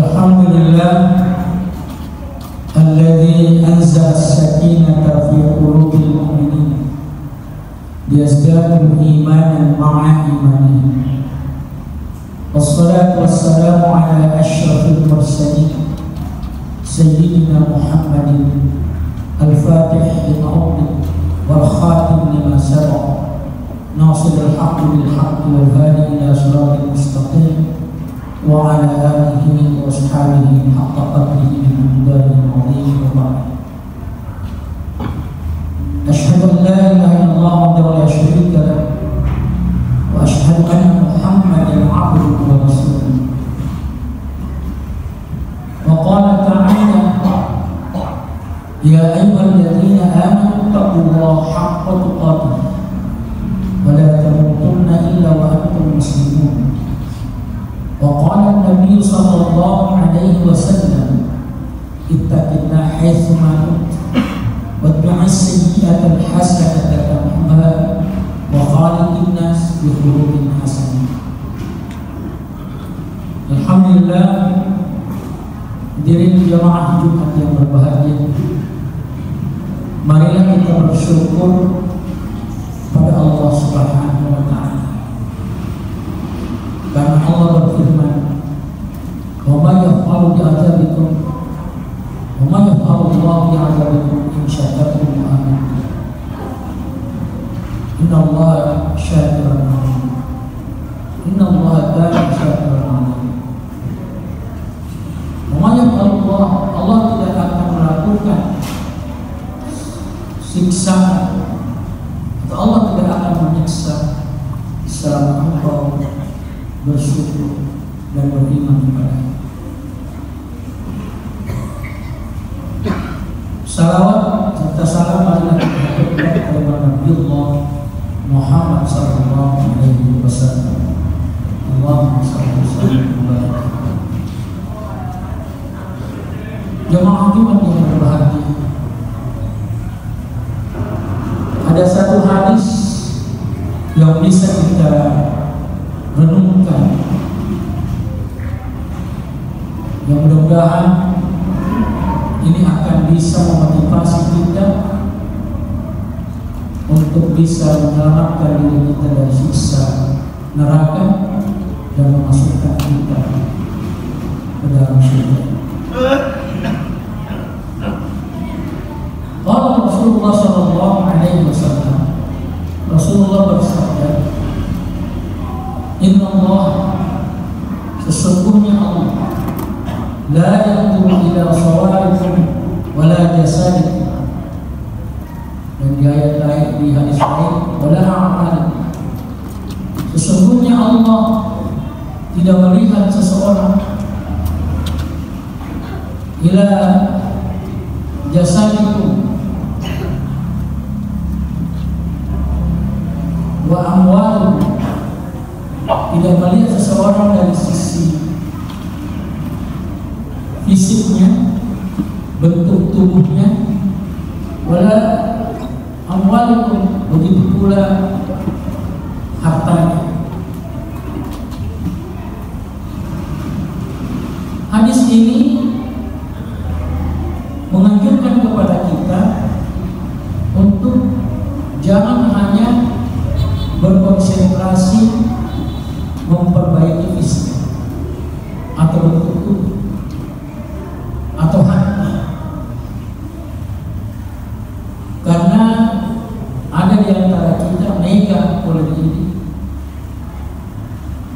Alhamdulillah alladzi anzala as-sakinata fi qulubil mu'minin liyazdadu imanan ma'a imanihim. Wassalatu wassalamu ala asyrafil mursalin sayyidina Muhammadin al-fatih lima ughliq wal khatim lima sabaq nasiril haqqi bil haqqi wal hadi ila siratal mustaqim wa ala alihi wa ashabihi haqqa qadrihi min daril azim wa ba'd. Asyhadu an la ilaha illallah wa la syarika lahu wa asyhadu anna Muhammadan abduhu wa rasuluh. Wa qala ta'ala ya ayyuhalladzina amanu taqullaha haqqa tuqatih wa la tamutunna illa wa antum muslimun. Wa qala an-nabiy sallallahu alaihi wasallam ittaqillah haitsu ma kunt watbi'is sayyi'ata al-hasanata tamhuha wa khaliqin nas bi khuluqin hasan. Alhamdulillah, hadirin jamaah Jumat yang berbahagia, marilah kita bersyukur pada Allah Subhanahu wa ta'ala. Karena Allah berfirman, "Wa ma yaf'alu bi'adzabikum wa ma yaf'alu Allah bi'adzabikum in syakartum wa amantum. Inna Allah syakirun 'alim. Inna Allah kana syakiran 'alim." Wa ma yaf'alu Allah tidak akan melakukan siksa, atau Allah tidak akan menyiksa selama engkau bersyukur dan beriman kepada-Nya. Salawat serta salam marilah kita berikan kepada Nabiullah Muhammad sallallahu alaihi wasallam. Allahumma shalli wa sallim wa barik. Jemaah Jumat yang berbahagia, ada satu hadis yang bisa kita renungkan, yang mudah-mudahan ini akan bisa memotivasi kita untuk bisa menyelamatkan diri kita dari siksa neraka dan memasukkan kita ke dalam surga. Qala Rasulullah sallallahu alaihi wasallam, Rasulullah bersabda, "Inna Allah, sesungguhnya Allah, la yanzuru ila sawarikum wa la jasadikum." Dan di ayat lain, di hadis lain, "Wa la a'malikum." Sesungguhnya Allah tidak melihat seseorang ila jasadikum wa amwalikum, tidak melihat seseorang dari sisi fisiknya, bentuk tubuhnya, wala amwalikum, begitu pula hartanya. Hadis ini menganjurkan kepada kita untuk jangan hanya berkonsentrasi memperbaiki fisik atau bentuk tubuh atau hati, karena ada di antara kita mega oleh diri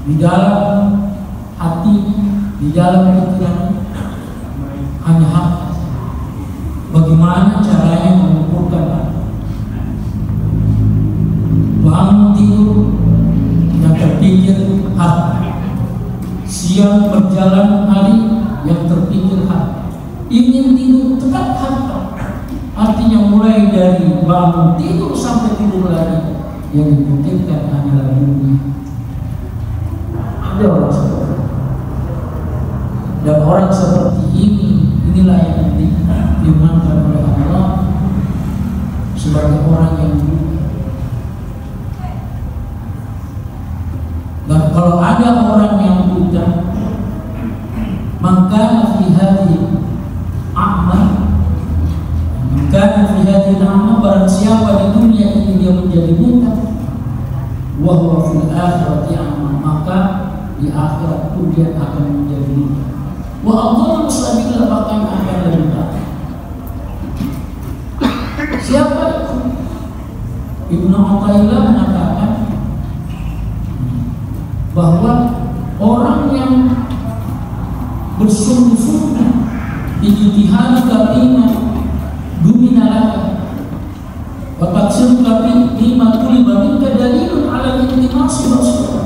di dalam hati, di dalam pikiran hanya hati. Bagaimana caranya mengumpulkan hati? Bangun tidur yang terpikir hati, siang berjalan hari yang terpikir hati, ingin tidur tetap hati. Artinya mulai dari bangun tidur sampai tidur lagi yang dipikirkan hanyalah dunia. Ada orang seperti itu. Dan orang seperti ini, inilah yang difirmankan oleh Allah sebagai orang yang buta. Dan kalau ada orang yang buta, Maka fi hadhihi a'ma, maka fi hadhihi a'ma, barang siapa di dunia ini dia menjadi buta, wa huwa fil akhirati a'ma, maka di akhirat pun dia akan menjadi buta. Wa Allah sabila, bahkan akan lebih buta. Siapa itu? Ibnu Athaillah mengatakan bahwa orang yang bersungguh-sungguh ijtihad kalima dumina laka wa taqsim kalima tuliba minka dalilun ala intimasi rasul.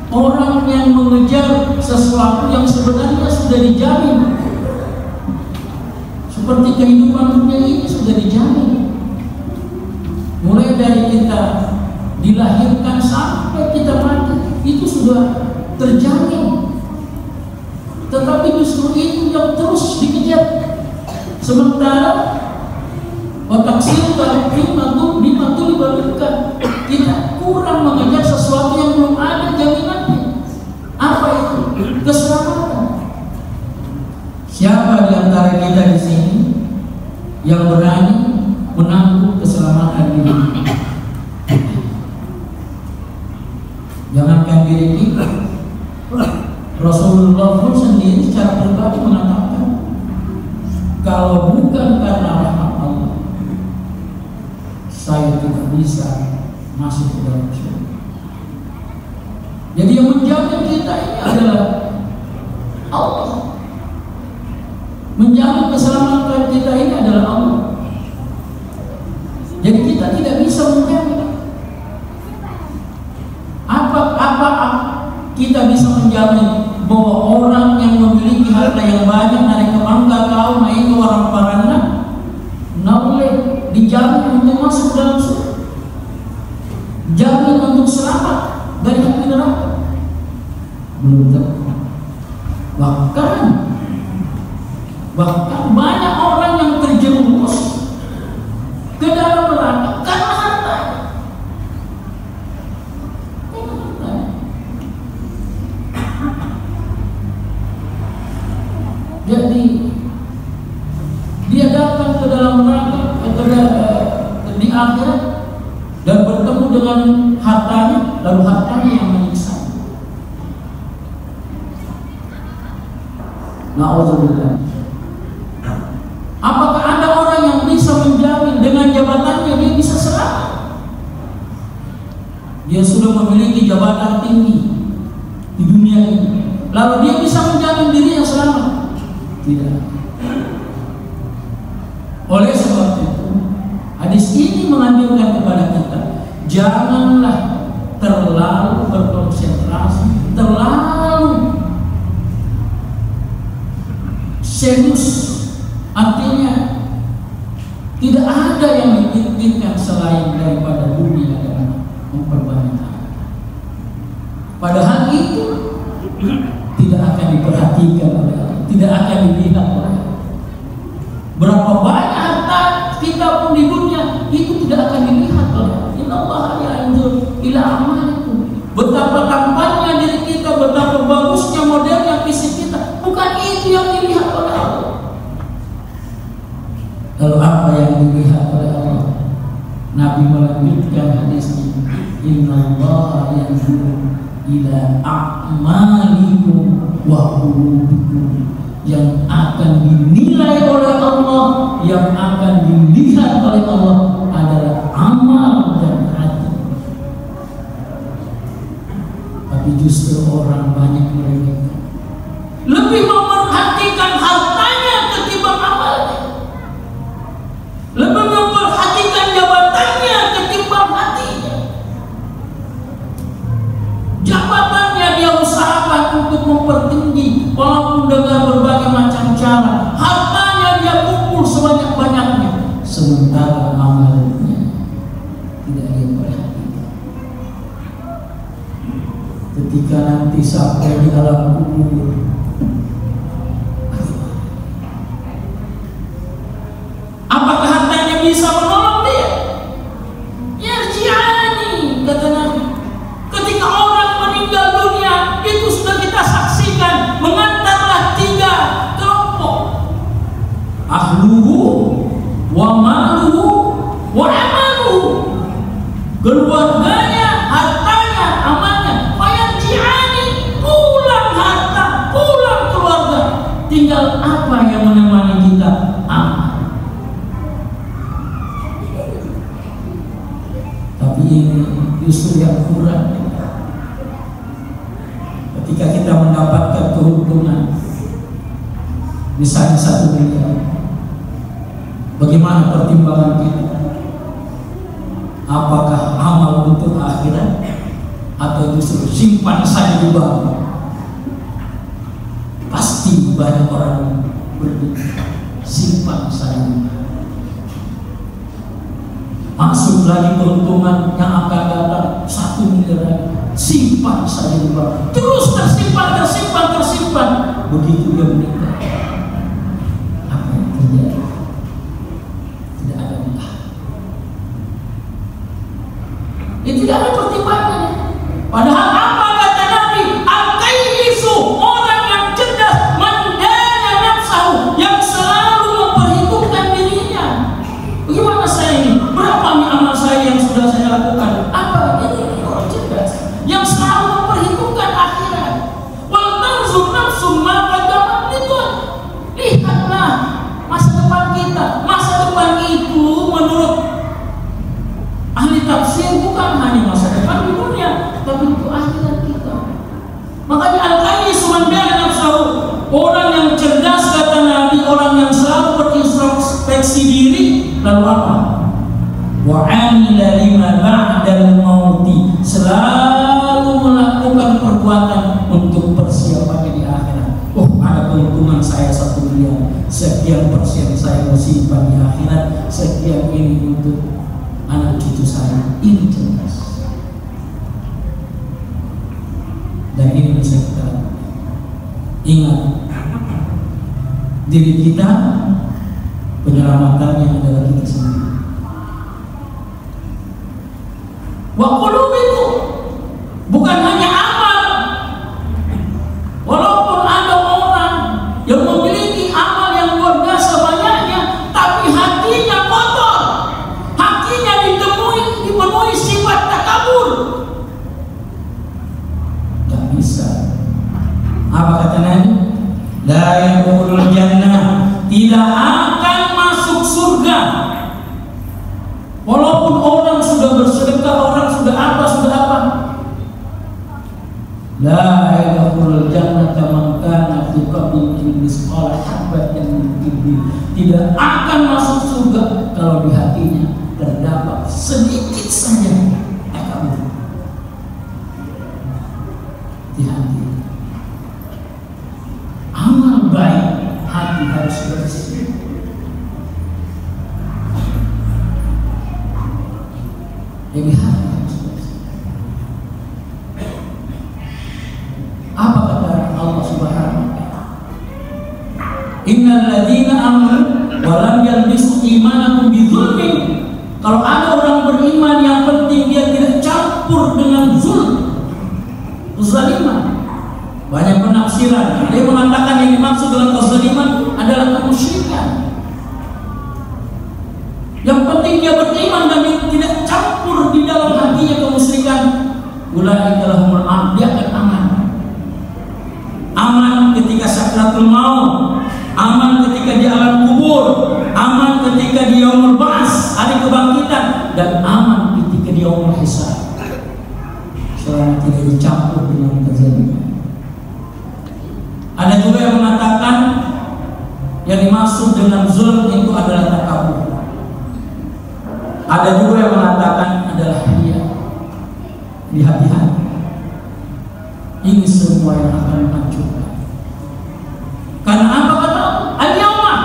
Orang yang mengejar sesuatu yang sebenarnya sudah dijamin, seperti kehidupan dunia ini sudah dijamin, mulai dari kita dilahirkan sampai kita mati itu sudah terjamin. Tetapi justru itu yang terus dikejar. Sementara otaksir bima tulibalika, kita kurang mengejar sesuatu yang belum ada jaminannya. Apa itu? Keselamatan. Siapa di antara kita di sini yang berani menanggung keselamatan diri? Jangankan diri kita, Rasulullah pun sendiri secara pribadi mengatakan, kalau bukan karena rahmat Allah, saya tidak bisa masuk ke dalam surga. Jadi yang menjamin kita ini adalah Allah. Menjamin keselamatan kita ini adalah Allah. Jadi kita tidak bisa menjamin. Apa kita bisa menjamin bahwa orang yang memiliki harta yang banyak dari kemangga kau itu orang parana boleh dijamin untuk masuk dalam surga, jamin untuk selamat dari api neraka? Belum tentu. Bahkan banyak orang yang terjerumus ke dalam neraka karena harta. Jadi dia datang ke dalam neraka di akhirat dan bertemu dengan hartanya, lalu hartanya yang menyiksa. Na'udzubillah. Apakah ada orang yang bisa menjamin dengan jabatannya dia bisa selamat? Dia sudah memiliki jabatan tinggi di dunia ini, lalu dia bisa menjamin dirinya selamat? Tidak. Oleh sebab itu, hadis ini menganjurkan kepada kita, janganlah terlalu berkonsentrasi, terlalu serius. Artinya tidak ada yang dipikirkan selain daripada dunia dan memperbanyak harta. Padahal itu tidak akan diperhatikan oleh Allah, tidak akan dilihat oleh Allah. Berapa banyak harta kita pun di dunia itu tidak akan dilihat oleh Allah. Innallaha yanzur ila a'malikum. Betapa tampannya diri kita, betapa bagusnya modelnya fisik kita, bukan itu yang dilihat oleh Allah. Lalu apa yang dilihat oleh Allah? Nabi melanjutkan hadisnya, innallaha yanzur ila a'malikum wa qulubikum. Yang akan dinilai oleh Allah, yang akan dilihat oleh Allah adalah amal dan hati. Tapi justru orang banyak mereka lebih memperhatikan hartanya ketimbang amalnya, lebih memperhatikan jabatannya ketimbang hatinya. Jabatannya dia usahakan untuk mempertinggi walaupun dengan berbagai macam cara. Hartanya dia kumpul sebanyak-banyaknya, sementara amalnya tidak dia perhatikan. Ketika nanti sampai di alam kubur, apakah hartanya bisa menolong dia? Yarji'ani, kata Nabi. Ketika orang meninggal dunia, itu sudah kita saksikan, mengantarlah 3 ahluhu wa maluhu wa amaluhu, keluarganya, hartanya, amalnya. Fayanji'ani, pulang harta, pulang keluarga, tinggal apa yang menemani kita? Amal. Tapi ini justru yang kurang. Ketika kita mendapatkan keuntungan misalnya 1 miliar, bagaimana pertimbangan kita? Apakah amal untuk akhirat atau justru simpan saja di bank? Pasti banyak orang berpikir simpan saja di bank. Masuk lagi keuntungan yang akan datang 1 miliar, simpan saja di bank. Terus tersimpan. Begitu dia meninggal, apa yang terjadi? Tidak ada entah. Tidak ada pertimbangan. Padahal apa kata Nabi? Al-Qayyisu, orang yang cerdas, mandana nafsahu, yang selalu memperhitungkan dirinya. Bagaimana saya ini? Berapa amal saya yang sudah saya lakukan? Apa ini orang cerdas yang selalu memperhitungkan akhirat. Wal tanzur nafsum ma qaddamat liqad. Lihatlah masa depan kita. Masa depan itu menurut ahli tafsir bukan hanya masa depan di dunia, tapi untuk akhirat kita. Makanya al-qayyis mandana nafsahu, orang yang cerdas kata Nabi, orang yang selalu berintrospeksi diri. Lalu apa? Wa amila lima ba'dal mauti, selalu melakukan perbuatan untuk persiapannya di akhirat. Oh, ada keuntungan saya 1 miliar, sekian persen saya mau simpan di akhirat, sekian ini untuk anak cucu saya. Ini cerdas. Dan ini bisa kita ingat, diri kita penyelamatannya adalah kita sendiri. Wa qulubikum, bukan hanya amal. Walaupun ada orang yang memiliki amal yang luar biasa banyaknya, tapi hatinya kotor, hatinya dipenuhi sifat takabur. Gak bisa. Apa kata Nabi? La yadkhulul jannah, tidak akan masuk surga. Walaupun orang sudah bersedekah, orang sudah apa. La yadkhulul jannata man kana fi qalbihi misqala habatin min kibrin, tidak akan masuk surga kalau di hatinya terdapat sedikit saja takabur di hati. Amal baik, hati harus bersih. Jadi hati harus bersih. Apa kata Allah Subhanahu wa ta'ala? Innal ladzina amanu wa lam yalbisu imanahum bidzulmin. Kalau ada orang beriman, yang penting dia tidak campur dengan zulm, kezaliman. Banyak penafsiran. Ada yang mengatakan yang dimaksud dengan kezaliman adalah kemusyrikan. Yang penting dia beriman dan tidak campur di dalam hatinya kemusyrikan. Ulaika lahumul amn, dia akan aman. Aman ketika sakratul maut, aman ketika di alam kubur, aman ketika di yaumul ba'ats, hari kebangkitan, dan aman ketika di yaumul hisab. Selama tidak dicampur dengan kezaliman. Ada juga yang mengatakan yang dimaksud dengan zulm itu adalah takabur. Ada juga yang mengatakan adalah riya di hati-hati. Ini semua yang akan menghancurkan. Karena apa kata al-yauma,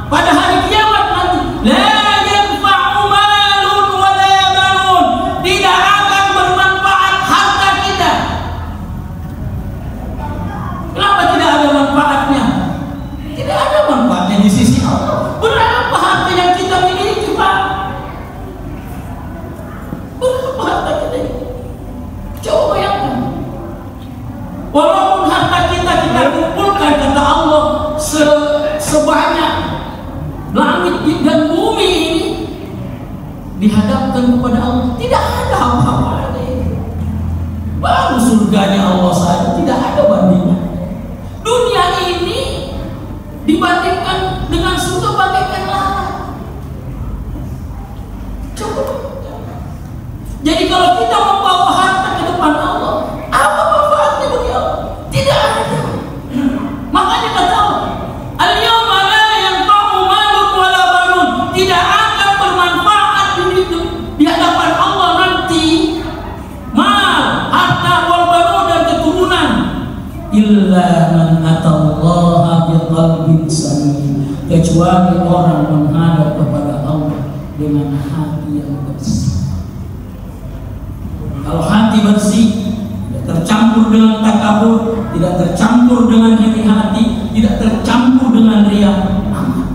pada hari kiamat nanti, la yanfa'u malun wa la banun, tidak akan bermanfaat harta kita. Kenapa tidak ada manfaatnya? Tidak ada manfaatnya di sisi Allah. Berapa harta yang kita miliki, Pak? Berapa harta kita ini? Coba bayangkan. Walaupun harta kita kumpulkan, kata Allah, sebanyak langit dan bumi ini dihadapkan kepada Allah, tidak ada apa-apa. Baru surganya Allah saja tidak ada bandingan. Dunia ini dibandingkan dengan surga bagaikan lalat. Coba. Jadi kalau kita membawa harta ke depan Allah, apa manfaatnya bagi Allah? Tidak ada. Makanya kata Allah, al-yawma la yanfa'u malun wala banun. Tidak akan bermanfaat di hadapan Allah nanti mal, harta, wal banun dan keturunan, illa man atallaha biqalbin salim, kecuali orang menghadap kepada Allah dengan hati yang bersih. Kalau hati bersih, tidak tercampur dengan takabur, tidak tercampur dengan iri hati, tidak tercampur dengan riya, aman.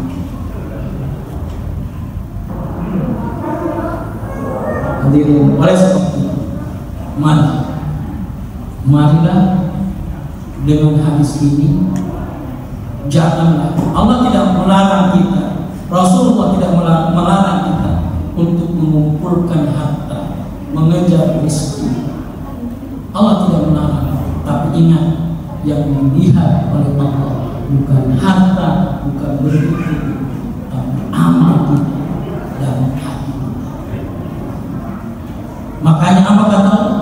Hadirin, oleh sebab itu, marilah dengan hadis ini, janganlah, Allah tidak melarang kita, Rasulullah tidak melarang kita untuk mengumpulkan harta, mengejar rezeki. Allah tidak melarang, tapi ingat, yang dilihat oleh Allah bukan harta, bukan rezeki, tapi amal kita dan hati kita. Makanya apa kata Allah?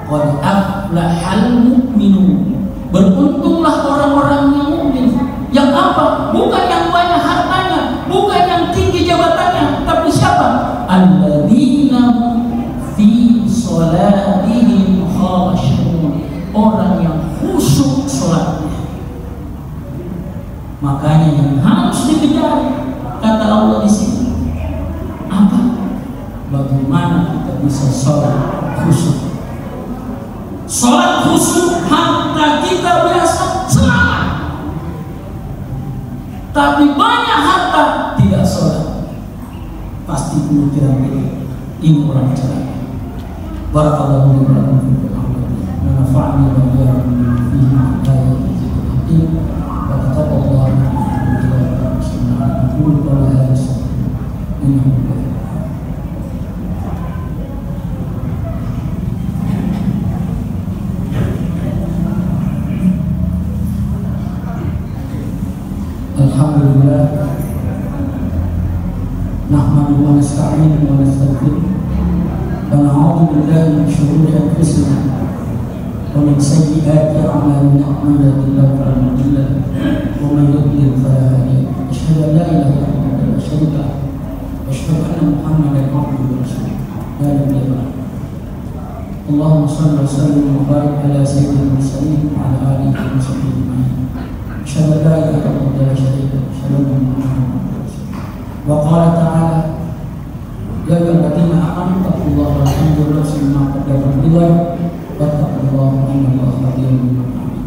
Qad aflahal mu'minun. Beruntunglah orang-orang yang mukmin. Yang apa? Bukan yang banyak hartanya, bukan yang tinggi jabatannya, tapi siapa? Alladzina fi sholatihim khashi'un. Orang yang khusyuk sholatnya. Makanya yang harus dikejar, kata Allah di sini, apa? Bagaimana kita bisa sholat khusyuk? Sholat khusyuk, harta kita biasa selamat, tapi banyak harta tidak sholat, pasti pemikiran ini orang celaka. Barakallahu li wa lakum fil Qur'an wa nafa'ani wa iyyakum fihi ayatin hakim wa taqabbalallahu minna wa minkum qawla hadis innahu alhamdulillah nahmaduhu wa nasta'inuhu wa nastaghfiruh wa na'udzu billahi min shururi anfusina wa min sayyiati a'malina man yahdihillahu fala mudilla lahu wa man yudlil fala hadiya lahu. Asyhadu an la ilaha illallah wa la syarika lahu wa asyhadu anna Muhammadan abduhu wa rasuluh. La ilaha illallah. Allahumma shalli wa sallim wa barik ala sayyidil mursalin wa ala alihi wa sahbihi ajma'in. Asyhadu an la ilaha illallah wa la syarika lahu wa asyhadu anna Muhammadan abduhu wa rasuluh. Wa qala ta'ala, ya ayyuhalladzina amanu taqullaha wa tanzur nafsun ma qaddamat lighad wattaqullaha innallaha khabirun bima ta'malun.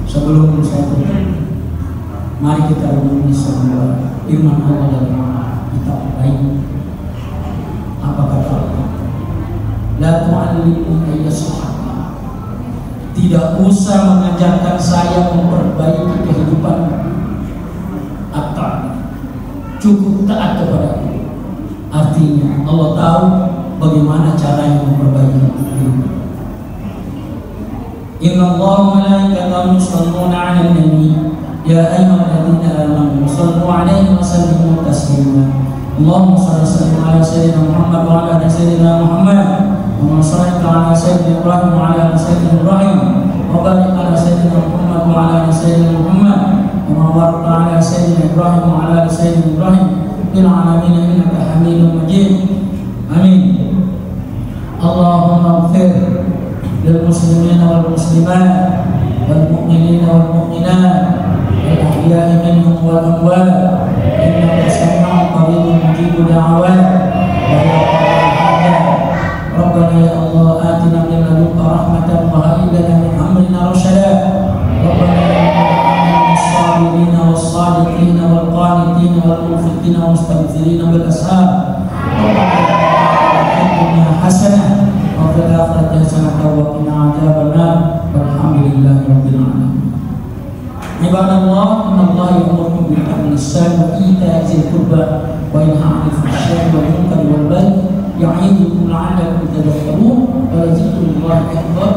Sebelum saya tutup, mari kita renungi sebuah firman Allah dalam kitab lain. Apa kata Allah? La tu'allimu ayyasahaba. Tidak usah mengajarkan saya memperbaiki kehidupan. Cukup taat kepada Allah. Artinya Allah tahu bagaimana caranya memperbaiki kehidupan. Inna Allah malaikatahu yusholluna 'alan nabi ya ayyuhalladzina amanu shallu 'alaihi wa sallimu taslima. Allahumma shalli wa sallim 'ala sayyidina Muhammad wa 'ala ali sayyidina Muhammad wa salli 'ala sayyidina Ibrahim wa 'ala ali sayyidina Ibrahim wa barik 'ala sayyidina Muhammad wa 'ala ali sayyidina Muhammad wa barik 'ala sayyidina Ibrahim wa 'ala ali sayyidina Ibrahim fil 'alamin innaka Hamidum Majid. Amin. Allahumma ighfir lil muslimina wal muslimat wal mu'minina wal mu'minat wal ahya'i minhum wal amwat innaka sami'un qaribun mujibud da'awat wa ya Rabbana ya Allah atina min ladunka rahmatan wa hayyi lana min amrina rashada. Rabbana ya Allah as-sabirin was-sadiqin wal-qanitin wal-munfiqin was-taghfirin bil-ashab. Rabbana hasanah wa fil akhirati hasanah wa qina adzabannar. Walhamdulillahi rabbil alamin. ibadallah, innallaha ya'muru bil 'adli wal ihsani wa ita'i dzil qurba wa yanha 'anil fahsya'i wal munkari wal baghi ya'idukum la'allakum tadhakkarun wa la dzikrullahi akbar.